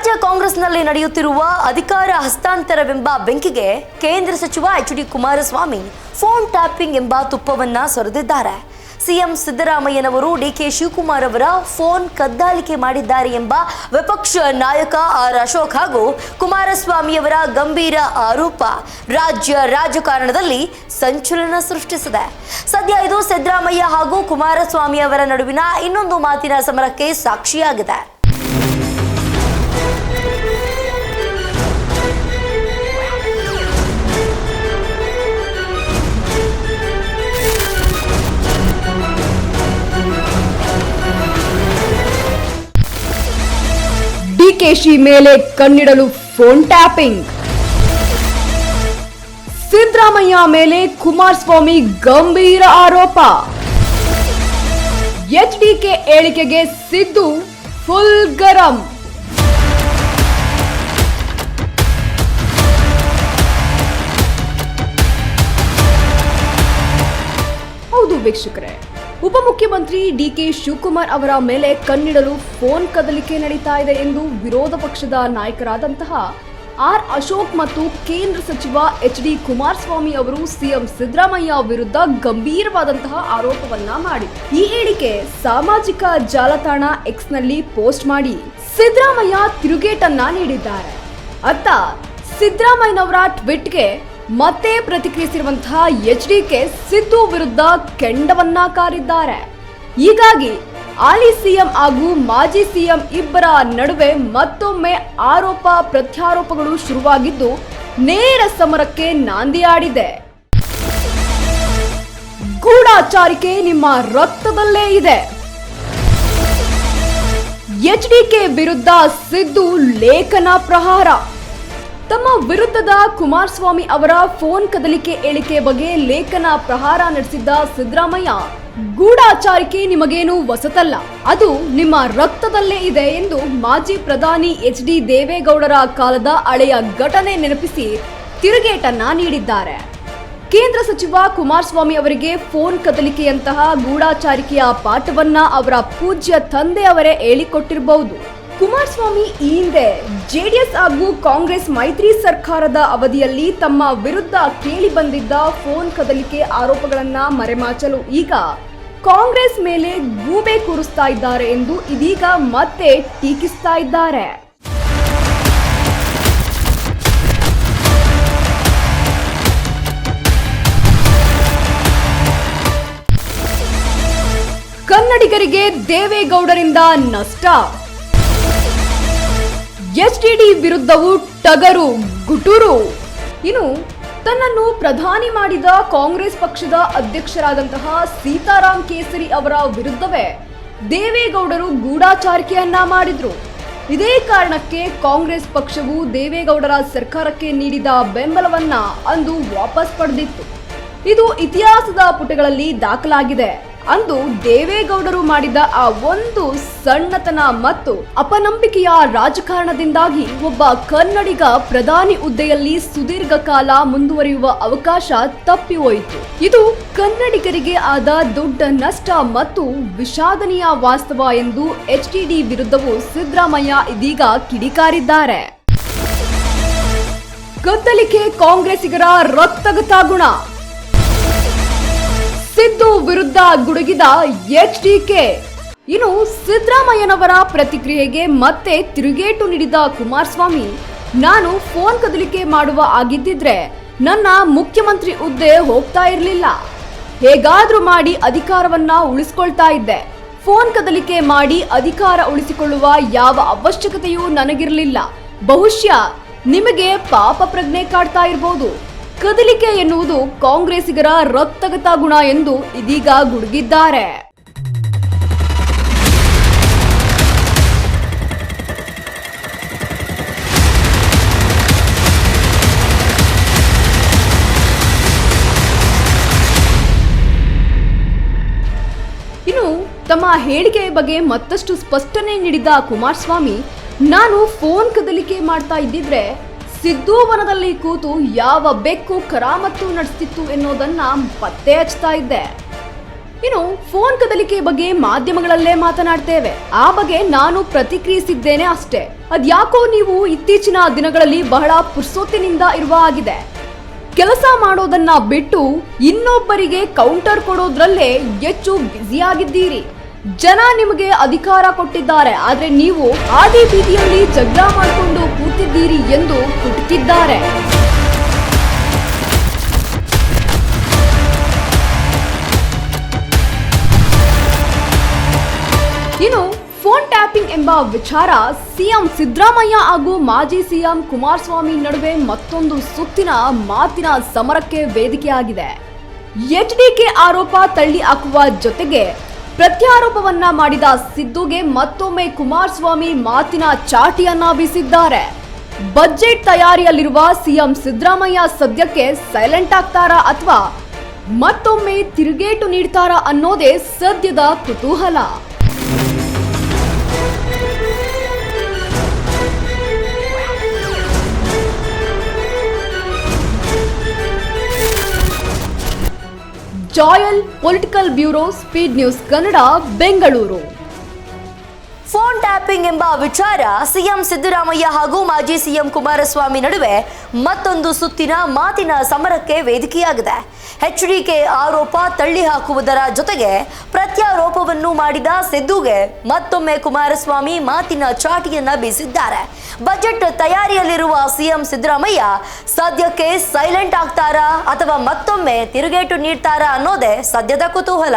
ರಾಜ್ಯ ಕಾಂಗ್ರೆಸ್ನಲ್ಲಿ ನಡೆಯುತ್ತಿರುವ ಅಧಿಕಾರ ಹಸ್ತಾಂತರವೆಂಬ ಬೆಂಕಿಗೆ ಕೇಂದ್ರ ಸಚಿವ ಎಚ್.ಡಿ. ಕುಮಾರಸ್ವಾಮಿ ಫೋನ್ ಟ್ಯಾಪಿಂಗ್ ಎಂಬ ತುಪ್ಪವನ್ನ ಸೊರೆದಿದ್ದಾರೆ. ಸಿಎಂ ಸಿದ್ದರಾಮಯ್ಯನವರು ಡಿಕೆ ಶಿವಕುಮಾರ್ ಅವರ ಫೋನ್ ಕದ್ದಾಲಿಕೆ ಮಾಡಿದ್ದಾರೆ ಎಂಬ ವಿಪಕ್ಷ ನಾಯಕ ಆರ್ ಅಶೋಕ್ ಹಾಗೂ ಕುಮಾರಸ್ವಾಮಿಯವರ ಗಂಭೀರ ಆರೋಪ ರಾಜ್ಯ ರಾಜಕಾರಣದಲ್ಲಿ ಸಂಚಲನ ಸೃಷ್ಟಿಸಿದೆ. ಸದ್ಯ ಇದು ಸಿದ್ದರಾಮಯ್ಯ ಹಾಗೂ ಕುಮಾರಸ್ವಾಮಿ ಅವರ ನಡುವಿನ ಇನ್ನೊಂದು ಮಾತಿನ ಸಮರಕ್ಕೆ ಸಾಕ್ಷಿಯಾಗಿದೆ. ಡಿಕೆಶಿ ಮೇಲೆ ಕಣ್ಣಿಡಲು ಫೋನ್ ಟ್ಯಾಪಿಂಗ್. ಸಿದ್ದರಾಮಯ್ಯ ಮೇಲೆ ಕುಮಾರಸ್ವಾಮಿ ಗಂಭೀರ ಆರೋಪ. ಎಚ್ಡಿಕೆ ಹೇಳಿಕೆಗೆ ಸಿದ್ದು ಫುಲ್ ಗರಂ. ಹೌದು ವೀಕ್ಷಕರೇ, ಉಪಮುಖ್ಯಮಂತ್ರಿ ಡಿಕೆ ಶಿವಕುಮಾರ್ ಅವರ ಮೇಲೆ ಕಣ್ಣಿಡಲು ಫೋನ್ ಕದಲಿಕೆ ನಡೀತಾ ಇದೆ ಎಂದು ವಿರೋಧ ಪಕ್ಷದ ನಾಯಕರಾದಂತಹ ಆರ್ ಅಶೋಕ್ ಮತ್ತು ಕೇಂದ್ರ ಸಚಿವ ಎಚ್.ಡಿ. ಕುಮಾರಸ್ವಾಮಿ ಅವರು ಸಿಎಂ ಸಿದ್ದರಾಮಯ್ಯ ವಿರುದ್ಧ ಗಂಭೀರವಾದಂತಹ ಆರೋಪವನ್ನ ಮಾಡಿದರು. ಈ ಹೇಳಿಕೆ ಸಾಮಾಜಿಕ ಜಾಲತಾಣ ಎಕ್ಸ್ ನಲ್ಲಿ ಪೋಸ್ಟ್ ಮಾಡಿ ಸಿದ್ದರಾಮಯ್ಯ ತಿರುಗೇಟನ್ನ ನೀಡಿದ್ದಾರೆ. ಅತ್ತ ಸಿದ್ದರಾಮಯ್ಯನವರ ಟ್ವೀಟ್ಗೆ ಮತ್ತೆ ಪ್ರತಿಕ್ರಿಯಿಸಿರುವಂತಹ ಎಚ್ಡಿಕೆ ಸಿದ್ದು ವಿರುದ್ಧ ಕೆಂಡವನ್ನ ಕಾರಿದ್ದಾರೆ. ಹೀಗಾಗಿ ಹಾಲಿ ಸಿಎಂ ಹಾಗೂ ಮಾಜಿ ಸಿಎಂ ಇಬ್ಬರ ನಡುವೆ ಮತ್ತೊಮ್ಮೆ ಆರೋಪ ಪ್ರತ್ಯಾರೋಪಗಳು ಶುರುವಾಗಿದ್ದು ನೇರ ಸಮರಕ್ಕೆ ನಾಂದಿಯಾಡಿದೆ. ಗೂಢಾಚಾರಿಕೆ ನಿಮ್ಮ ರಕ್ತದಲ್ಲೇ ಇದೆ. ಎಚ್ಡಿಕೆ ವಿರುದ್ಧ ಸಿದ್ದು ಲೇಖನ ಪ್ರಹಾರ. ತಮ್ಮ ವಿರುದ್ಧದ ಕುಮಾರಸ್ವಾಮಿ ಅವರ ಫೋನ್ ಕದಲಿಕೆ ಹೇಳಿಕೆ ಬಗ್ಗೆ ಲೇಖನ ಪ್ರಹಾರ ನಡೆಸಿದ್ದ ಸಿದ್ದರಾಮಯ್ಯ, ಗೂಢಾಚಾರಿಕೆ ನಿಮಗೇನು ಹೊಸತಲ್ಲ, ಅದು ನಿಮ್ಮ ರಕ್ತದಲ್ಲೇ ಇದೆ ಎಂದು ಮಾಜಿ ಪ್ರಧಾನಿ ಎಚ್.ಡಿ. ದೇವೇಗೌಡರ ಕಾಲದ ಹಳೆಯ ಘಟನೆ ನೆನಪಿಸಿ ತಿರುಗೇಟನ್ನ ನೀಡಿದ್ದಾರೆ. ಕೇಂದ್ರ ಸಚಿವ ಕುಮಾರಸ್ವಾಮಿ ಅವರಿಗೆ ಫೋನ್ ಕದಲಿಕೆಯಂತಹ ಗೂಢಾಚಾರಿಕೆಯ ಪಾಠವನ್ನ ಅವರ ಪೂಜ್ಯ ತಂದೆಯವರೇ ಹೇಳಿಕೊಟ್ಟಿರಬಹುದು. ಕುಮಾರಸ್ವಾಮಿ ಈ ಹಿಂದೆ ಜೆಡಿಎಸ್ ಹಾಗೂ ಕಾಂಗ್ರೆಸ್ ಮೈತ್ರಿ ಸರ್ಕಾರದ ಅವಧಿಯಲ್ಲಿ ತಮ್ಮ ವಿರುದ್ಧ ಕೇಳಿ ಬಂದಿದ್ದ ಫೋನ್ ಕದಲಿಕೆ ಆರೋಪಗಳನ್ನ ಮರೆಮಾಚಲು ಈಗ ಕಾಂಗ್ರೆಸ್ ಮೇಲೆ ಗೂಬೆ ಕೂರಿಸ್ತಾ ಇದ್ದಾರೆ ಎಂದು ಇದೀಗ ಮತ್ತೆ ಟೀಕಿಸ್ತಾ ಇದ್ದಾರೆ. ಕನ್ನಡಿಗರಿಗೆ ದೇವೇಗೌಡರಿಂದ ನಷ್ಟ. ಎಚ್ಡಿಡಿ ವಿರುದ್ಧವೂ ಟಗರು ಗುಟುರು. ಇನ್ನು ತನ್ನನ್ನು ಪ್ರಧಾನಿ ಮಾಡಿದ ಕಾಂಗ್ರೆಸ್ ಪಕ್ಷದ ಅಧ್ಯಕ್ಷರಾದಂತಹ ಸೀತಾರಾಮ್ ಕೇಸರಿ ಅವರ ವಿರುದ್ಧವೇ ದೇವೇಗೌಡರು ಗೂಢಾಚಾರಿಕೆಯನ್ನ ಮಾಡಿದ್ರು. ಇದೇ ಕಾರಣಕ್ಕೆ ಕಾಂಗ್ರೆಸ್ ಪಕ್ಷವು ದೇವೇಗೌಡರ ಸರ್ಕಾರಕ್ಕೆ ನೀಡಿದ ಬೆಂಬಲವನ್ನ ಅಂದು ವಾಪಸ್ ಪಡೆದಿತ್ತು. ಇದು ಇತಿಹಾಸದ ಪುಟಗಳಲ್ಲಿ ದಾಖಲಾಗಿದೆ. ಅಂದು ದೇವೇಗೌಡರು ಮಾಡಿದ ಆ ಒಂದು ಸಣ್ಣತನ ಮತ್ತು ಅಪನಂಬಿಕೆಯ ರಾಜಕಾರಣದಿಂದಾಗಿ ಒಬ್ಬ ಕನ್ನಡಿಗ ಪ್ರಧಾನಿ ಹುದ್ದೆಯಲ್ಲಿ ಸುದೀರ್ಘ ಕಾಲ ಮುಂದುವರಿಯುವ ಅವಕಾಶ ತಪ್ಪಿ ಹೋಯಿತು. ಇದು ಕನ್ನಡಿಗರಿಗೆ ಆದ ದೊಡ್ಡ ನಷ್ಟ ಮತ್ತು ವಿಷಾದನೀಯ ವಾಸ್ತವ ಎಂದು ಎಚ್ಡಿಡಿ ವಿರುದ್ಧವೂ ಸಿದ್ದರಾಮಯ್ಯ ಇದೀಗ ಕಿಡಿಕಾರಿದ್ದಾರೆ. ಕದ್ದಲಿಕೆ ಕಾಂಗ್ರೆಸ್ಸಿಗರ ರಕ್ತಗತ ಗುಣ. ಸಿದ್ದು ವಿರುದ್ಧ ಗುಡುಗಿದ ಎಚ್ಡಿಕೆ. ಇನ್ನು ಸಿದ್ದರಾಮಯ್ಯನವರ ಪ್ರತಿಕ್ರಿಯೆಗೆ ಮತ್ತೆ ತಿರುಗೇಟು ನೀಡಿದ ಕುಮಾರಸ್ವಾಮಿ, ನಾನು ಫೋನ್ ಕದಲಿಕೆ ಮಾಡುವ ಆಗಿದ್ದಿದ್ರೆ ನನ್ನ ಮುಖ್ಯಮಂತ್ರಿ ಹುದ್ದೆ ಹೋಗ್ತಾ ಇರಲಿಲ್ಲ. ಹೇಗಾದ್ರೂ ಮಾಡಿ ಅಧಿಕಾರವನ್ನ ಉಳಿಸ್ಕೊಳ್ತಾ ಇದ್ದೆ. ಫೋನ್ ಕದಲಿಕೆ ಮಾಡಿ ಅಧಿಕಾರ ಉಳಿಸಿಕೊಳ್ಳುವ ಯಾವ ಅವಶ್ಯಕತೆಯೂ ನನಗಿರಲಿಲ್ಲ. ಬಹುಶಃ ನಿಮಗೆ ಪಾಪ ಪ್ರಜ್ಞೆ ಕಾಡ್ತಾ ಇರಬಹುದು. ಕದಲಿಕೆ ಎನ್ನುವುದು ಕಾಂಗ್ರೆಸ್ಸಿಗರ ರಕ್ತಗತ ಗುಣ ಎಂದು ಇದೀಗ ಗುಡುಗಿದ್ದಾರೆ. ಇನ್ನು ತಮ್ಮ ಹೇಳಿಕೆಯ ಬಗ್ಗೆ ಮತ್ತಷ್ಟು ಸ್ಪಷ್ಟನೆ ನೀಡಿದ ಕುಮಾರಸ್ವಾಮಿ, ನಾನು ಫೋನ್ ಕದಲಿಕೆ ಮಾಡ್ತಾ ಇದ್ದಿದ್ರೆ ಸಿದ್ದು ವನದಲ್ಲಿ ಕೂತು ಯಾವ ಬೆಕ್ಕು ಕರಾಮತ್ತು ನಡೆಸ್ತಿತ್ತು ಎನ್ನುವುದನ್ನ ಪತ್ತೆ ಹಚ್ತಾ ಇದ್ದೆ. ಇನ್ನು ಫೋನ್ ಕದಲಿಕೆ ಬಗ್ಗೆ ಮಾಧ್ಯಮಗಳಲ್ಲೇ ಮಾತನಾಡ್ತೇವೆ, ಆ ಬಗ್ಗೆ ನಾನು ಪ್ರತಿಕ್ರಿಯಿಸಿದ್ದೇನೆ ಅಷ್ಟೇ. ಅದ್ಯಾಕೋ ನೀವು ಇತ್ತೀಚಿನ ದಿನಗಳಲ್ಲಿ ಬಹಳ ಪುರ್ಸೊತ್ತಿನಿಂದ ಇರುವ ಆಗಿದೆ. ಕೆಲಸ ಮಾಡೋದನ್ನ ಬಿಟ್ಟು ಇನ್ನೊಬ್ಬರಿಗೆ ಕೌಂಟರ್ ಕೊಡೋದ್ರಲ್ಲೇ ಹೆಚ್ಚು ಬ್ಯುಸಿಯಾಗಿದ್ದೀರಿ. ಜನ ನಿಮಗೆ ಅಧಿಕಾರ ಕೊಟ್ಟಿದ್ದಾರೆ, ಆದ್ರೆ ನೀವು ಆದಿ ಬೀದಿಯಲ್ಲಿ ಜಗಳ ಮಾಡಿಕೊಂಡು ಕೂತಿದ್ದೀರಿ ಎಂದು ಕುಟುಕಿದ್ದಾರೆ. ಇನ್ನು ಫೋನ್ ಟ್ಯಾಪಿಂಗ್ ಎಂಬ ವಿಚಾರ ಸಿಎಂ ಸಿದ್ದರಾಮಯ್ಯ ಹಾಗೂ ಮಾಜಿ ಸಿಎಂ ಕುಮಾರಸ್ವಾಮಿ ನಡುವೆ ಮತ್ತೊಂದು ಸುತ್ತಿನ ಮಾತಿನ ಸಮರಕ್ಕೆ ವೇದಿಕೆಯಾಗಿದೆ. ಎಚ್ಡಿಕೆ ಆರೋಪ ತಳ್ಳಿ ಹಾಕುವ ಜೊತೆಗೆ ಪ್ರತ್ಯಾರೋಪವನ್ನ ಮಾಡಿದ ಸಿದ್ದುಗೆ ಮತ್ತೊಮ್ಮೆ ಕುಮಾರಸ್ವಾಮಿ ಮಾತಿನ ಚಾಟಿಯನ್ನ ಬೀಸಿದ್ದಾರೆ. ಬಜೆಟ್ ತಯಾರಿಯಲ್ಲಿರುವ ಸಿಎಂ ಸಿದ್ದರಾಮಯ್ಯ ಸದ್ಯಕ್ಕೆ ಸೈಲೆಂಟ್ ಆಗ್ತಾರಾ ಅಥವಾ ಮತ್ತೊಮ್ಮೆ ತಿರುಗೇಟು ನೀಡ್ತಾರಾ ಅನ್ನೋದೇ ಸದ್ಯದ ಕುತೂಹಲ. Joel political bureau, speed news Kannada, Bengaluru. Phone tapping ಎಂಬ ವಿಚಾರ ಸಿಎಂ ಸಿದ್ದರಾಮಯ್ಯ ಹಾಗೂ ಮಾಜಿ ಸಿಎಂ ಕುಮಾರಸ್ವಾಮಿ ನಡುವೆ ಮತ್ತೊಂದು ಸುತ್ತಿನ ಮಾತಿನ ಸಮರಕ್ಕೆ ವೇದಿಕೆಯಾಗಿದೆ. ಎಚ್ಡಿಕೆ ಆರೋಪ ತಳ್ಳಿ ಹಾಕುವುದರ ಜೊತೆಗೆ ಪ್ರತ್ಯಾರೋಪವನ್ನು ಮಾಡಿದ ಸಿದ್ದುಗೆ ಮತ್ತೊಮ್ಮೆ ಕುಮಾರಸ್ವಾಮಿ ಮಾತಿನ ಚಾಟಿಯನ್ನ ಬೀಸಿದ್ದಾರೆ. ಬಜೆಟ್ ತಯಾರಿಯಲ್ಲಿರುವ ಸಿಎಂ ಸಿದ್ದರಾಮಯ್ಯ ಸದ್ಯಕ್ಕೆ ಸೈಲೆಂಟ್ ಆಗ್ತಾರಾ ಅಥವಾ ಮತ್ತೊಮ್ಮೆ ತಿರುಗೇಟು ನೀಡ್ತಾರಾ ಅನ್ನೋದೇ ಸದ್ಯದ ಕುತೂಹಲ.